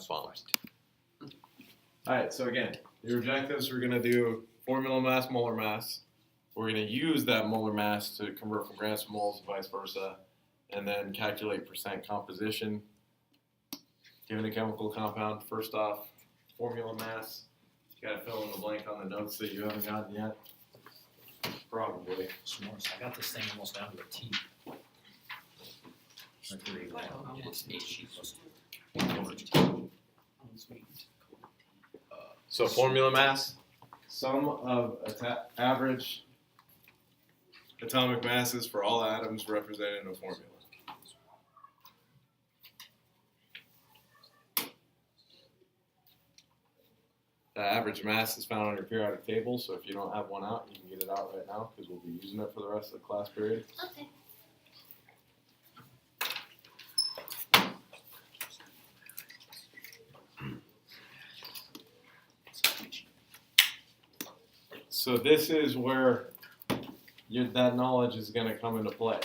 F bombs. Alright, so again, your objectives, we're going to do formula mass, molar mass. We're going to use that molar mass to convert from grams to moles and vice versa. And then calculate percent composition. Given a chemical compound, first off, formula mass. You got to fill in the blank on the notes that you haven't gotten yet. Probably. S'mores. I got this thing almost down to a T. It's H plus 2. So formula mass, sum of average atomic masses for all atoms represented in a formula. The average mass is found on your periodic table, so if you don't have one out, you can get it out right now because we'll be using it for the rest of the class period. Okay. So this is where that knowledge is going to come into play.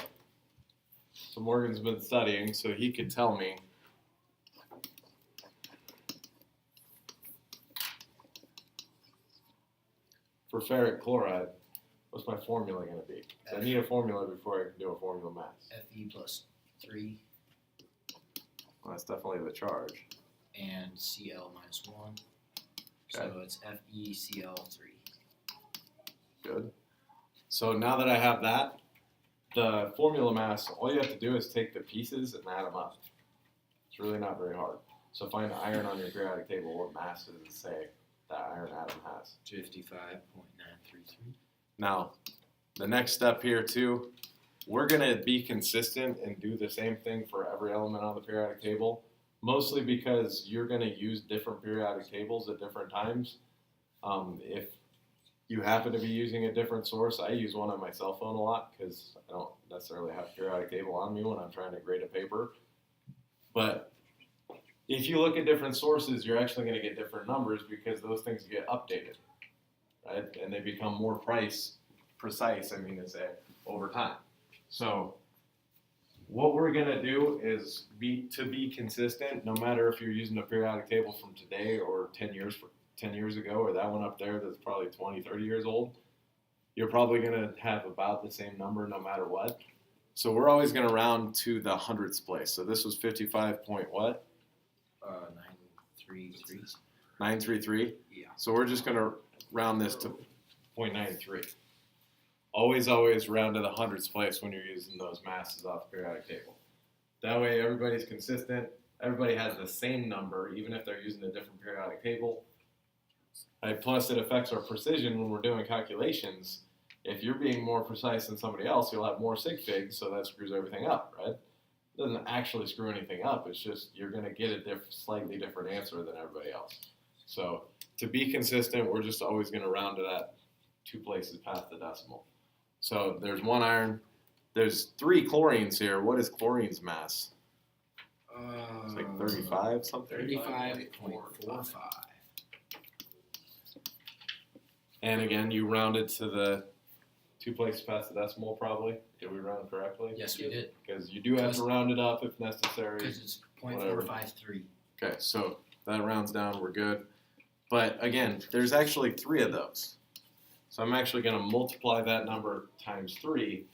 So Morgan's been studying, so he could tell me for ferric chloride, what's my formula going to be? So I need a formula before I can do a formula mass. Fe plus 3 Well, that's definitely the charge. and Cl minus 1. Okay. So it's FeCl3. Good. So now that I have that, the formula mass, all you have to do is take the pieces and add them up. It's really not very hard. So find iron on your periodic table. What mass does it say that iron atom has? 55.933. Now, the next step here too, we're going to be consistent and do the same thing for every element on the periodic table, mostly because you're going to use different periodic tables at different times. If you happen to be using a different source, I use one on my cell phone a lot because I don't necessarily have a periodic table on me when I'm trying to grade a paper. But if you look at different sources, you're actually going to get different numbers because those things get updated, right? And they become more precise, over time. So what we're going to do is be consistent, no matter if you're using a periodic table from today or 10 years ago, or that one up there that's probably 20, 30 years old, you're probably going to have about the same number no matter what. So we're always going to round to the hundredths place. So this was 55 point what? 933. 933? Yeah. So we're just going to round this to 0.93. Always round to the hundredths place when you're using those masses off the periodic table. That way everybody's consistent. Everybody has the same number, even if they're using a different periodic table. Plus, it affects our precision when we're doing calculations. If you're being more precise than somebody else, you'll have more sig figs, so that screws everything up, right? It doesn't actually screw anything up. It's just you're going to get a slightly different answer than everybody else. So to be consistent, we're just always going to round to that 2 places past the decimal. So there's 1 iron. There's 3 chlorines here. What is chlorine's mass? It's like 35 something? 35.45. And again, you rounded to the 2 places past the decimal probably. Did we round correctly? Yes, we did. Because you do have to round it up if necessary. Because it's 0.453. Okay, so that rounds down, we're good. But again, there's actually 3 of those. So I'm actually going to multiply that number times 3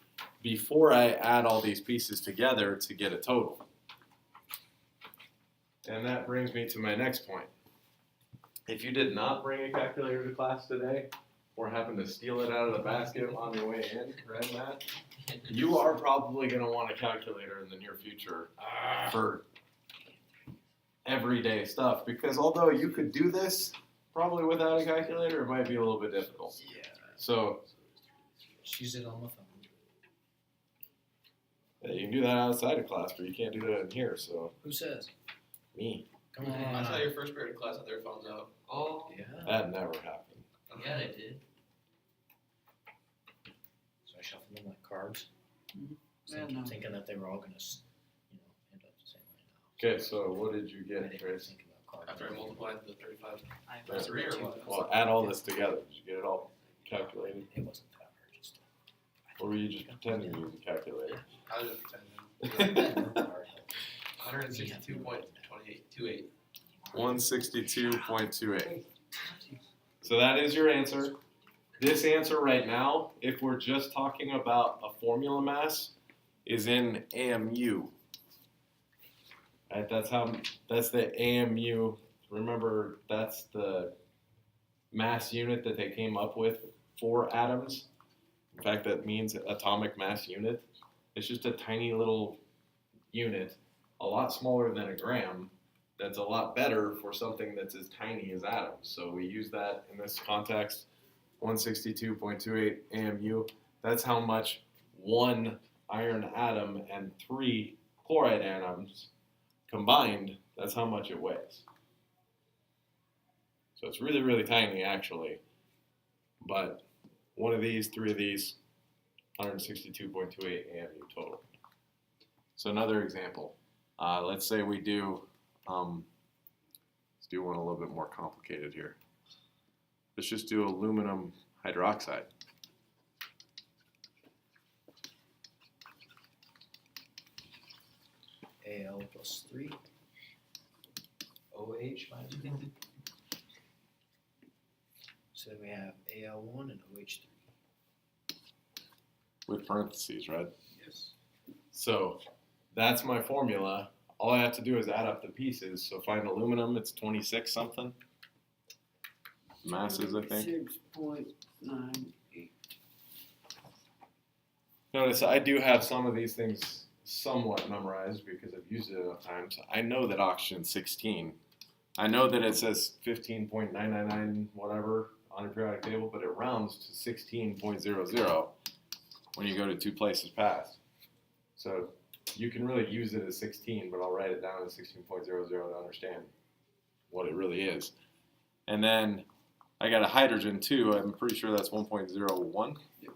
before I add all these pieces together to get a total. And that brings me to my next point. If you did not bring a calculator to class today, or happen to steal it out of the basket on your way in, right, Matt? You are probably going to want a calculator in the near future for everyday stuff, because although you could do this probably without a calculator, it might be a little bit difficult. Yeah. So She's it on the phone. you can do that outside of class, but you can't do that in here. So Who says? me, Come I on. saw your first period of class had their phones out. Oh. Yeah. that never happened. Yeah, they did. So I shuffled in my cards. Yeah, no. Thinking that they were all going to, end up the same way now. Okay, so what did you I get, didn't Chris? think about cards. After I multiplied the 35. I That's have 3 or two. what? Well, add all this together. Did you get it all calculated? It wasn't that hard. Just Or were you just pretending to use a calculator? I was just pretending. hard help. 162.2828. 162.28. So that is your answer. This answer right now, if we're just talking about a formula mass, is in AMU. Right, that's the AMU. Remember, that's the mass unit that they came up with for atoms. In fact, that means atomic mass unit. It's just a tiny little unit, a lot smaller than a gram, that's a lot better for something that's as tiny as atoms. So we use that in this context, 162.28 AMU. That's how much one iron atom and 3 chloride atoms combined, that's how much it weighs. So it's really, really tiny actually. But one of these, 3 of these, 162.28 AMU total. So another example. Let's say we do, let's do one a little bit more complicated here. Let's just do aluminum hydroxide. Al plus 3. OH minus 1. So then we have Al1 and OH3. With parentheses, right? Yes. So that's my formula. All I have to do is add up the pieces. So find aluminum, it's 26 something. Masses, I think. 6.98. Notice I do have some of these things somewhat memorized because I've used it enough times. I know that oxygen's 16. I know that it says 15.999 whatever on your periodic table, but it rounds to 16.00 when you go to 2 places past. So you can really use it as 16, but I'll write it down as 16.00 to understand what it really is. And then I got a hydrogen too. I'm pretty sure that's 1.01. Yep.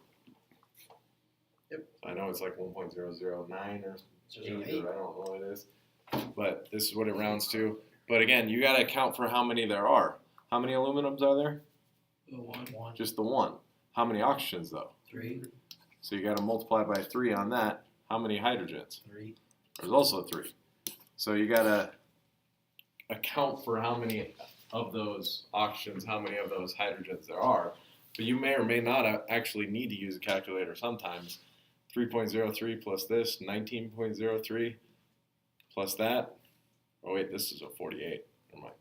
I know it's like 1.009 or 8 or I 0.08. don't know what it is. But this is what it rounds to. But again, you got to account for how many there are. How many aluminums are there? The one. 1, Just the one. How many oxygens though? 3, So you got to multiply by 3 on that. How many hydrogens? 3. There's also 3. So you got to account for how many of those oxygens, how many of those hydrogens there are. But you may or may not actually need to use a calculator sometimes. 3.03 plus this, 19.03 plus that. Oh wait, this is a 48. Never mind.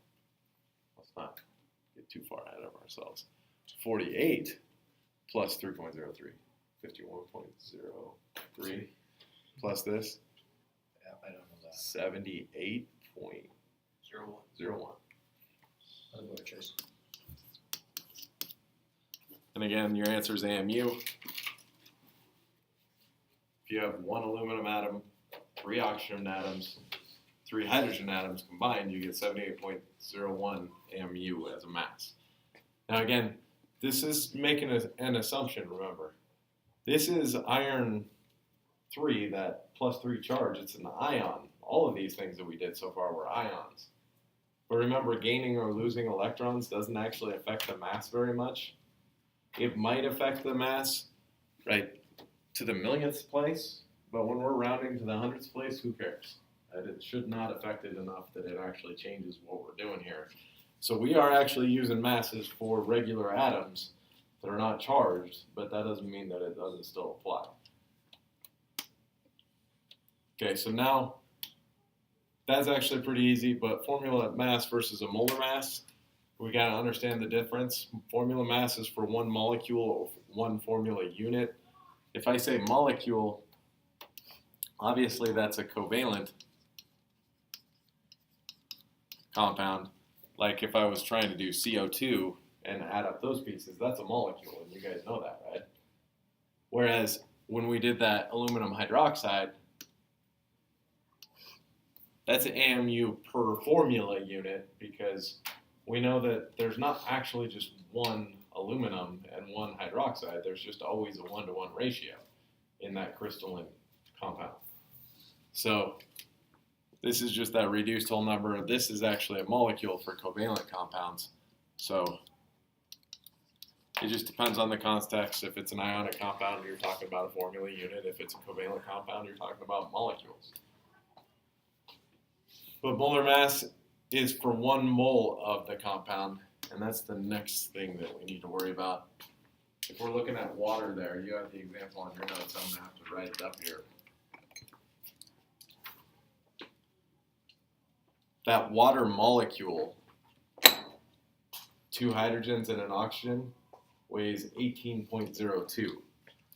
Let's not get too far ahead of ourselves. 48 plus 3.03, 51.03 plus this, Yeah, I don't know that. 78.01. 0.1. I'll go with Trace. And again, your answer is AMU. If you have 1 aluminum atom, 3 oxygen atoms, 3 hydrogen atoms combined, you get 78.01 AMU as a mass. Now again, this is making an assumption, remember. This is iron 3, that plus 3 charge, it's an ion. All of these things that we did so far were ions. But remember, gaining or losing electrons doesn't actually affect the mass very much. It might affect the mass, right, to the millionth place, but when we're rounding to the hundredth place, who cares? Right? It should not affect it enough that it actually changes what we're doing here. So we are actually using masses for regular atoms that are not charged, but that doesn't mean that it doesn't still apply. Okay, so now that's actually pretty easy, but formula mass versus a molar mass, we got to understand the difference. Formula mass is for 1 molecule or 1 formula unit. If I say molecule, obviously that's a covalent compound. Like if I was trying to do CO2 and add up those pieces, that's a molecule, and you guys know that, right? Whereas when we did that aluminum hydroxide, that's an AMU per formula unit because we know that there's not actually just 1 aluminum and 1 hydroxide. There's just always a 1-to-1 ratio in that crystalline compound. So this is just that reduced whole number. This is actually a molecule for covalent compounds. So it just depends on the context. If it's an ionic compound, you're talking about a formula unit. If it's a covalent compound, you're talking about molecules. But molar mass is for 1 mole of the compound, and that's the next thing that we need to worry about. If we're looking at water there, you have the example on your notes, I'm gonna have to write it up here. That water molecule, 2 hydrogens and an oxygen, weighs 18.02,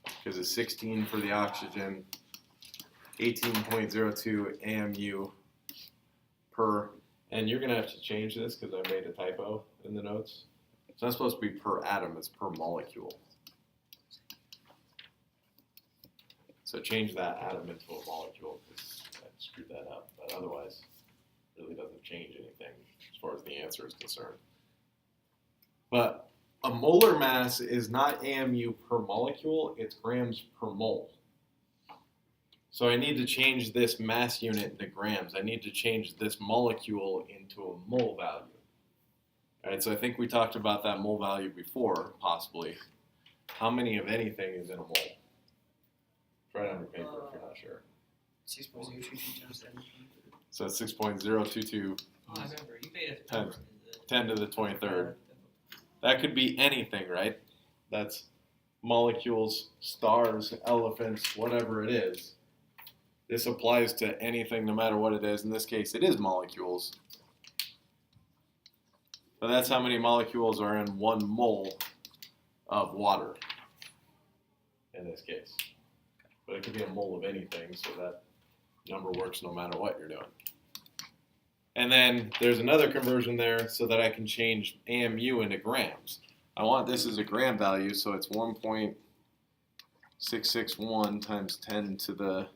because it's 16 for the oxygen, 18.02 AMU per, and you're gonna have to change this because I made a typo in the notes. It's not supposed to be per atom, it's per molecule. So change that atom into a molecule because I screwed that up, but otherwise it really doesn't change anything as far as the answer is concerned. But a molar mass is not AMU per molecule, it's grams per mole. So I need to change this mass unit into grams. I need to change this molecule into a mole value. All right, so I think we talked about that mole value before, possibly. How many of anything is in a mole? Write it on your paper if you're not sure. 6.022 times 10. So it's 6.022 Oh, I remember, you made it. 10 to the 23rd. That could be anything, right? That's molecules, stars, elephants, whatever it is. This applies to anything no matter what it is. In this case, it is molecules. But that's how many molecules are in 1 mole of water in this case. But it could be a mole of anything, so that number works no matter what you're doing. And then there's another conversion there so that I can change AMU into grams. I want this as a gram value, so it's 1.661 times 10 to the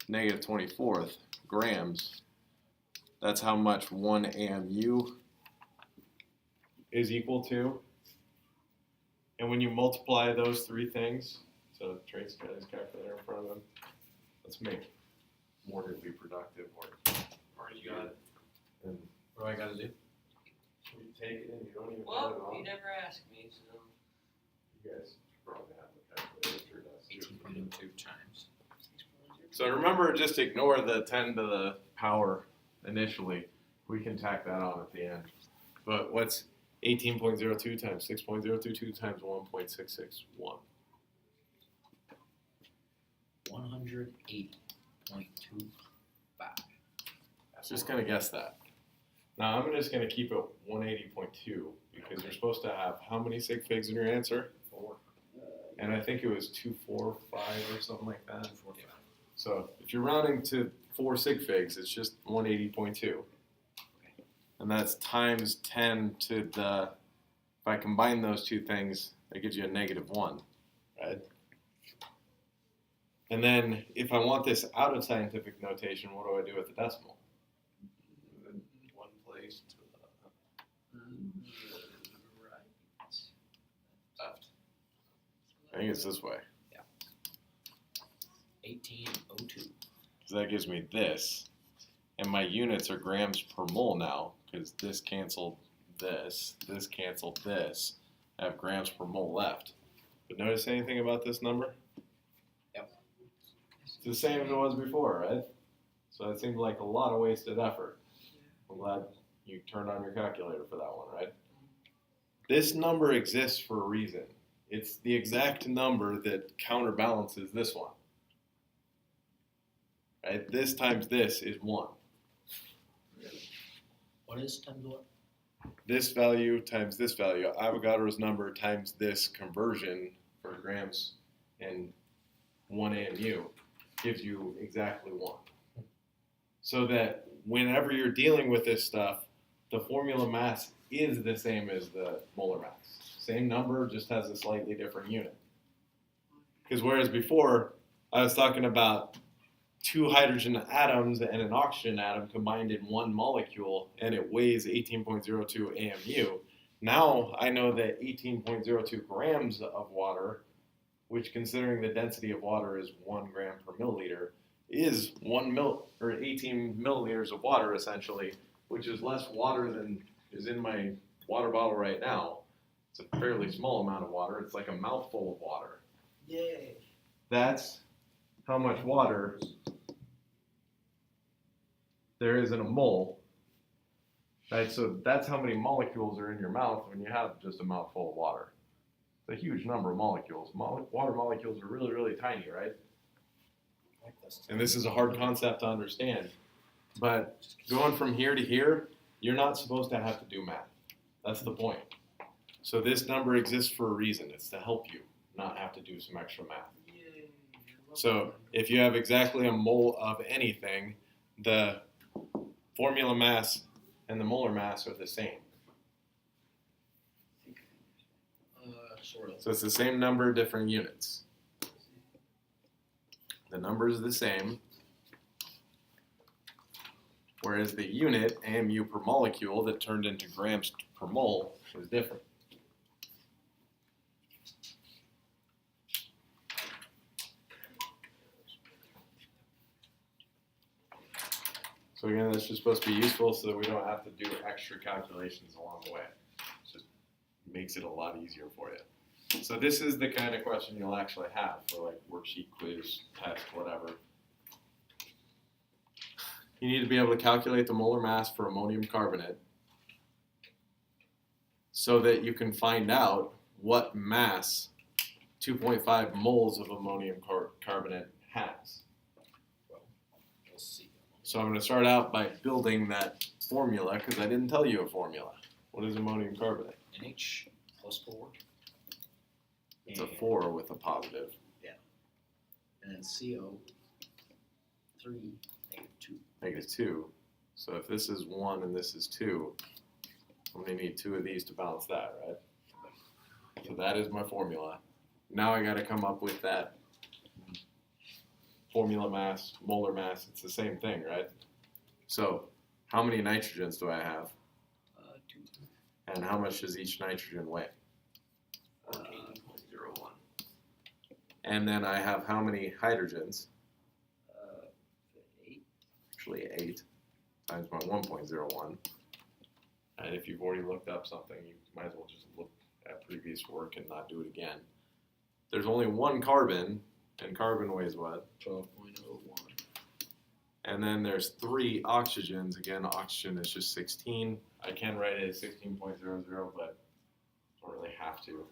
negative 24th grams. That's how much 1 AMU is equal to. And when you multiply those 3 things, so Trace got his calculator in front of him, let's make Morgan be productive work. Already got it. And What do I gotta do? you take it and you don't even put it Well, on. you never asked me, so. You guys probably have the calculator through that. 18.02 times. So remember, just ignore the 10 to the power initially. We can tack that on at the end. But what's 18.02 times 6.022 times 1.661? 180.25. Just gonna guess that. Now I'm just gonna keep it 180.2 because you're supposed to have how many sig figs in your answer? 4. And I think it was 245 or something like that. 45. So if you're rounding to 4 sig figs, it's just 180.2. And that's times 10 to the, if I combine those two things, that gives you a -1, right? And then if I want this out of scientific notation, what do I do with the decimal? One place to the right. Left. I think it's this way. 18.02. So that gives me this. And my units are grams per mole now, because this canceled this canceled this. I have grams per mole left. But notice anything about this number? Yep. It's the same as it was before, right? So it seemed like a lot of wasted effort. I'm glad you turned on your calculator for that one, right? This number exists for a reason. It's the exact number that counterbalances this one. Right? This times this is 1. What is times what? This value times this value, Avogadro's number times this conversion for grams and 1 AMU gives you exactly 1. So that whenever you're dealing with this stuff, the formula mass is the same as the molar mass. Same number, just has a slightly different unit. Because whereas before, I was talking about 2 hydrogen atoms and an oxygen atom combined in 1 molecule, and it weighs 18.02 AMU. Now I know that 18.02 grams of water, which considering the density of water is 1 gram per milliliter, is 18 milliliters of water essentially, which is less water than is in my water bottle right now. It's a fairly small amount of water. It's like a mouthful of water. Yay. That's how much water there is in a mole right? So that's how many molecules are in your mouth when you have just a mouthful of water. It's a huge number of molecules. Water molecules are really, really tiny, right? And this is a hard concept to understand. But going from here to here, you're not supposed to have to do math. That's the point. So this number exists for a reason. It's to help you not have to do some extra math. Yay. So if you have exactly a mole of anything, the formula mass and the molar mass are the same. Sort of. So it's the same number, different units. The number is the same, whereas the unit, AMU per molecule, that turned into grams per mole is different. So again, that's just supposed to be useful so that we don't have to do extra calculations along the way. It just makes it a lot easier for you. So this is the kind of question you'll actually have for like worksheet, quiz, test, whatever. You need to be able to calculate the molar mass for ammonium carbonate so that you can find out what mass 2.5 moles of ammonium carbonate has. We'll see. So I'm going to start out by building that formula because I didn't tell you a formula. What is ammonium carbonate? NH plus 4. It's a 4 with a positive. And then CO 3 -2. -2. So if this is 1 and this is 2, I'm going to need 2 of these to balance that, right? So that is my formula. Now I got to come up with that formula mass, molar mass. It's the same thing, right? So how many nitrogens do I have? 2. And how much does each nitrogen weigh? 18.01. And then I have how many hydrogens? 8. Actually 8 times my 1.01. And if you've already looked up something, you might as well just look at previous work and not do it again. There's only one carbon, and carbon weighs what? 12.01. And then there's 3 oxygens. Again, oxygen is just 16. I can write it as 16.00, but I don't really have to.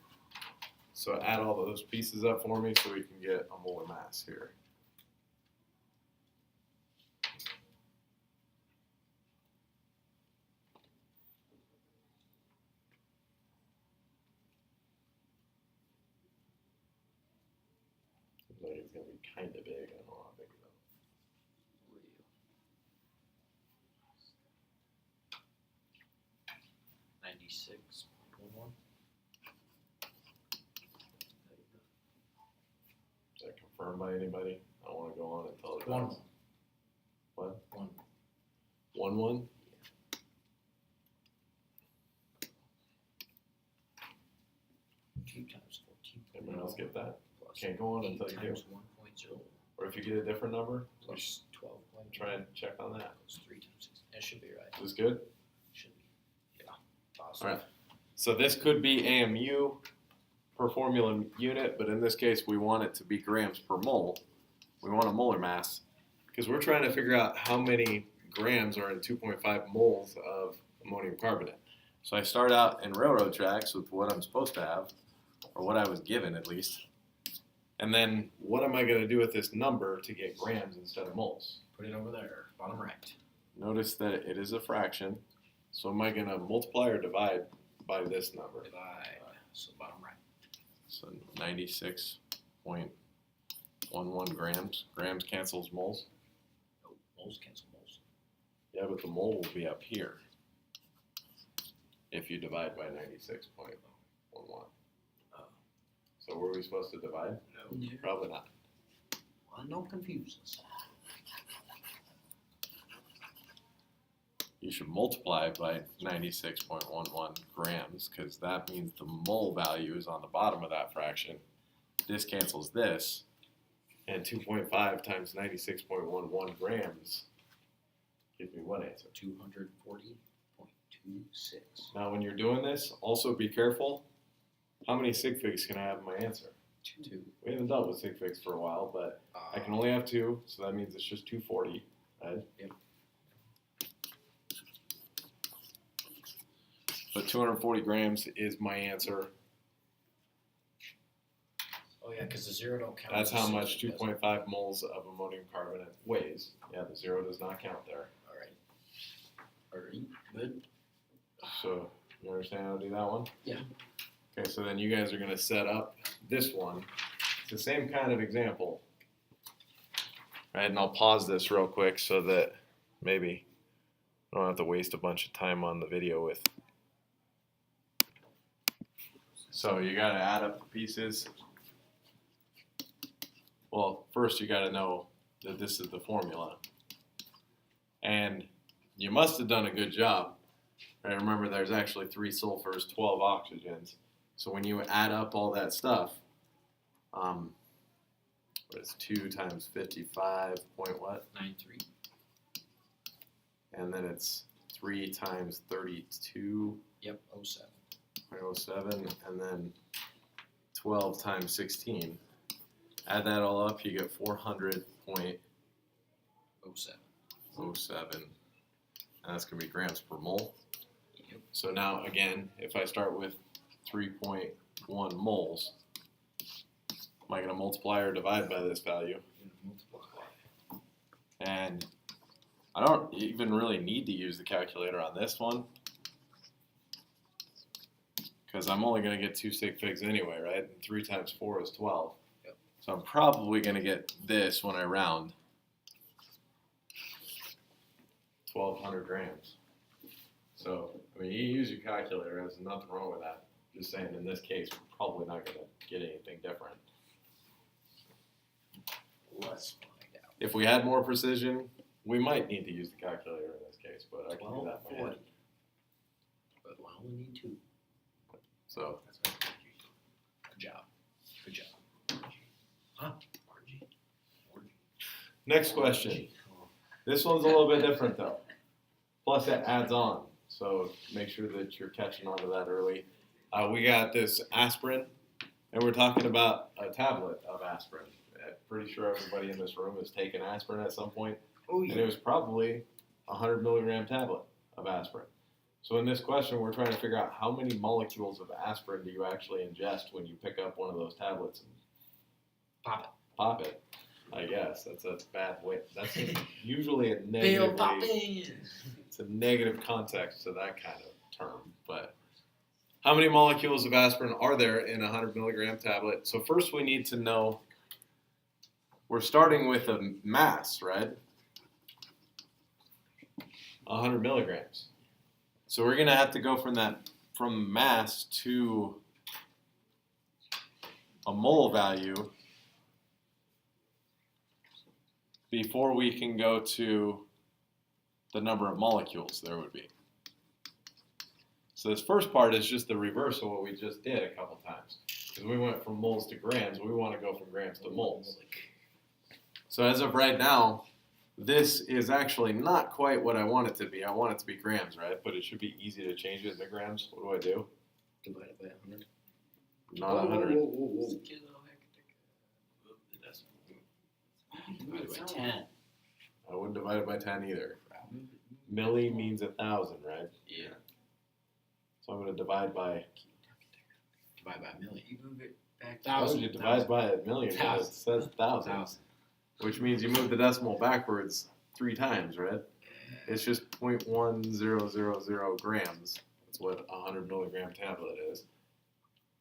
So add all those pieces up for me so we can get a molar mass here. Seems like it's going to be kind of big. I don't know how big though. 96.11. Is that confirmed by anybody? I don't want to go on until it One. does. What? 1. 1-1? Two times 14. Everyone else get that? Plus Can't go on 8 until you do. times 1.0 Or if you get a different number, we should plus 12. try and check on that. Plus 3 times 6. That should be right. Is this good? Should be. Yeah. Awesome. All right. So this could be AMU per formula unit, but in this case we want it to be grams per mole. We want a molar mass because we're trying to figure out how many grams are in 2.5 moles of ammonium carbonate. So I start out in railroad tracks with what I'm supposed to have, or what I was given at least. And then what am I going to do with this number to get grams instead of moles? Put it over there, bottom right. Notice that it is a fraction. So am I going to multiply or divide by this number? Divide. So bottom right. So 96.11 grams. Grams cancels moles. Oh, moles cancel moles. Yeah, but the mole will be up here if you divide by 96.11. So were we supposed to divide? No. Yeah. Probably not. Well, don't confuse us. You should multiply by 96.11 grams because that means the mole value is on the bottom of that fraction. This cancels this, and 2.5 times 96.11 grams gives me what answer? 240.26. Now when you're doing this, also be careful. How many sig figs can I have in my answer? 2. We haven't dealt with sig figs for a while, but I can only have 2, so that means it's just 240, right? Yep. 240 grams is my answer. Oh yeah, because the zero don't count. That's as a how much sulfate, does it? 2.5 moles of ammonium carbonate weighs. Yeah, the zero does not count there. All right. Alright, good. So, you understand how to do that one? Yeah. Okay, so then you guys are going to set up this one. It's the same kind of example. Right, and I'll pause this real quick so that maybe I don't have to waste a bunch of time on the video with. So you got to add up the pieces. Well, first you got to know that this is the formula. And you must have done a good job. Right, remember, there's actually 3 sulfurs, 12 oxygens. So when you add up all that stuff, what is 2 times 55 point what? 9.3. And then it's 3 times 32. Yep, 07. 0.07, and then 12 times 16. Add that all up, you get 400.07. 07. And that's going to be grams per mole. Yep. So now, again, if I start with 3.1 moles, am I going to multiply or divide by this value? Multiply. And I don't even really need to use the calculator on this one, because I'm only going to get 2 sig figs anyway, right? And 3 times 4 is 12. Yep. So I'm probably going to get this when I round. 1,200 grams. So, I mean, you use your calculator, there's nothing wrong with that. Just saying, in this case, we're probably not going to get anything different. Let's find out. If we had more precision, we might need to use the calculator in this case, but I can do that in my head. 12.40. But we only need 2. So, That's what I did. Good job. Good job. Huh? RG. next question. This one's a little bit different though. Plus it adds on, so make sure that you're catching on to that early. We got this aspirin, and we're talking about a tablet of aspirin. I'm pretty sure everybody in this room has taken aspirin at some point, Oh and it was probably a 100 milligram tablet of aspirin. So in this question, we're trying to figure out how many molecules of aspirin do you actually ingest when you pick up one of those tablets and pop it. I guess that's a bad way. That's usually a Bill negative. Poppins. It's a negative context to that kind of term. But how many molecules of aspirin are there in a 100 milligram tablet? So first we need to know. We're starting with a mass, right? 100 milligrams. So we're going to have to go from mass to a mole value before we can go to the number of molecules there would be. So this first part is just the reverse of what we just did a couple times. Because we went from moles to grams, we want to go from grams to moles. So as of right now, this is actually not quite what I want it to be. I want it to be grams, right? But it should be easy to change it into grams. What do I do? Divided by 100. Not 100. Divided by 10. I wouldn't divide it by 10 either. Milli means 1,000, right? Yeah. So I'm going to divide by. Divide by a million. You move it back. How would you divide by a million? It says 1,000. Which means you move the decimal backwards 3 times, right? It's just 0.1000 grams. That's what a 100 milligram tablet is.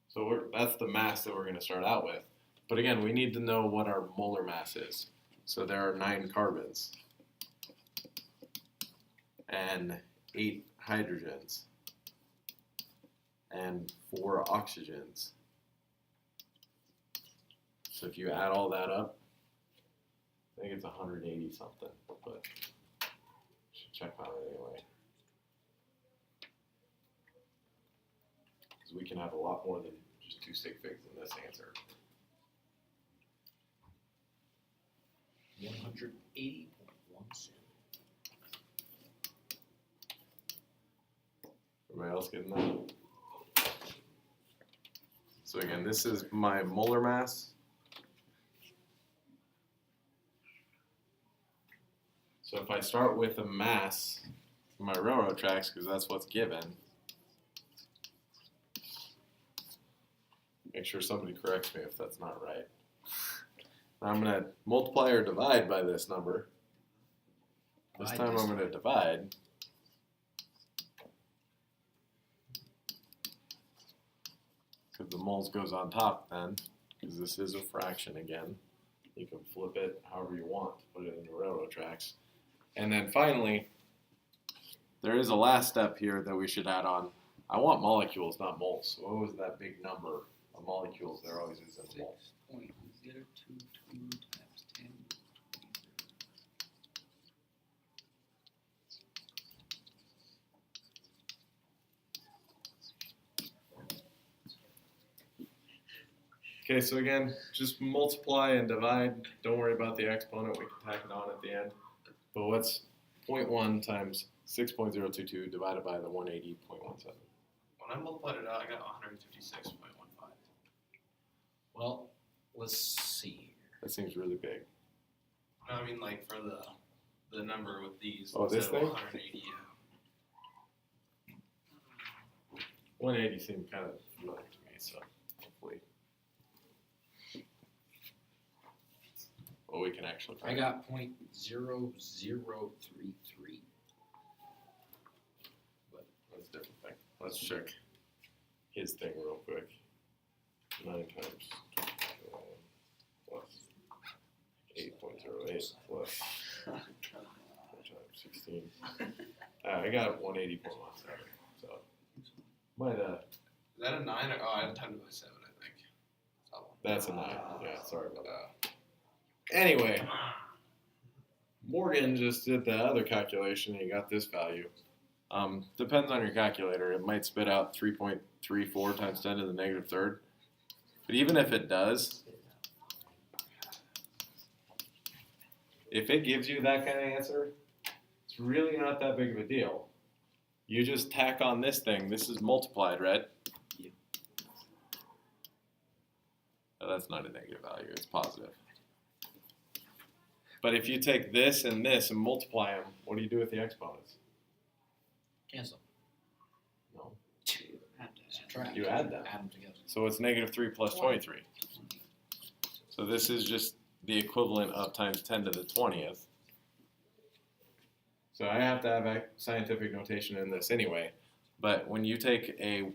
So that's the mass that we're going to start out with. But again, we need to know what our molar mass is. So there are 9 carbons and 8 hydrogens and 4 oxygens. So if you add all that up, I think it's 180 something, but should check on it anyway. Because we can have a lot more than just 2 sig figs in this answer. 180.17. Everybody else getting that? So again, this is my molar mass. So if I start with a mass for my railroad tracks, because that's what's given, Make sure somebody corrects me if that's not right. I'm going to multiply or divide by this number. This Divide time this I'm going to divide. Because the moles goes on top then, because this is a fraction again. You can flip it however you want to put it in the railroad tracks. And then finally, there is a last step here that we should add on. I want molecules, not moles. So what was that big number of molecules there always is in moles? 6.022 times 10. Okay, so again, just multiply and divide. Don't worry about the exponent. We can tack it on at the end. But what's 0.1 times 6.022 divided by the 180.17? When I multiplied it out, I got 156.15. Well, let's see. That seems really big. No, I mean like for the number with these. Oh, this instead of thing? 180. 180 seemed kind of familiar to me, so hopefully. Well, we can actually I find got 0.0033. That's a different thing. Let's check his thing real quick. 9 times 12 plus 8.08 plus 4 times 16. I got 180.17. So might Is that a 9? Oh, I had 10 to the 7, I think. So, that's a 9. Yeah, sorry about that. Anyway, Morgan just did the other calculation and he got this value. Depends on your calculator. It might spit out 3.34 times 10 to the negative third. But even if it does, if it gives you that kind of answer, it's really not that big of a deal. You just tack on this thing. This is multiplied, right? Yep. Oh, that's not a negative value. It's positive. But if you take this and multiply them, what do you do with the exponents? Cancel. No. Subtract. You add them. Add them together. So it's negative 3 plus 23. So this is just the equivalent of times 10 to the 20th. So I have to have a scientific notation in this anyway. But when you take a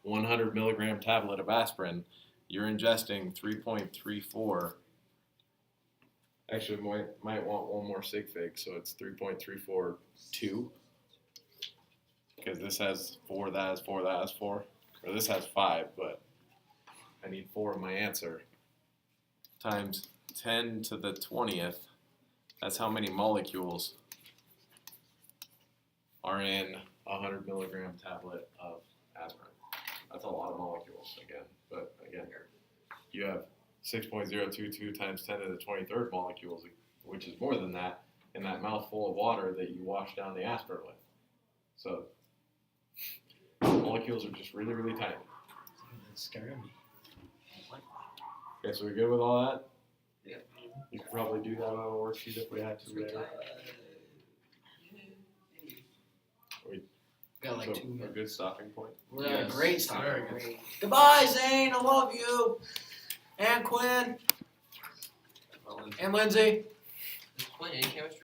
100 milligram tablet of aspirin, you're ingesting 3.34. Actually, might want one more sig fig, so it's 3.342. Because this has 4, that has 4, that has 4. Or this has 5, but I need 4 of my answer. Times 10 to the 20th. That's how many molecules are in a 100 milligram tablet of aspirin. That's a lot of molecules again. But again, you have 6.022 times 10 to the 23rd molecules, which is more than that, in that mouthful of water that you wash down the aspirin with. So molecules are just really, really tiny. That's scaring me. Okay, so we good with all that? yeah. You could probably do that on a worksheet if we had to later. Got like So, 2 a minutes. good stopping point. Yeah, Yes, great stuff. very good. Great. Goodbye, Zane. I love you. And Quinn. Well, And Lindsay. It's plenty of chemistry.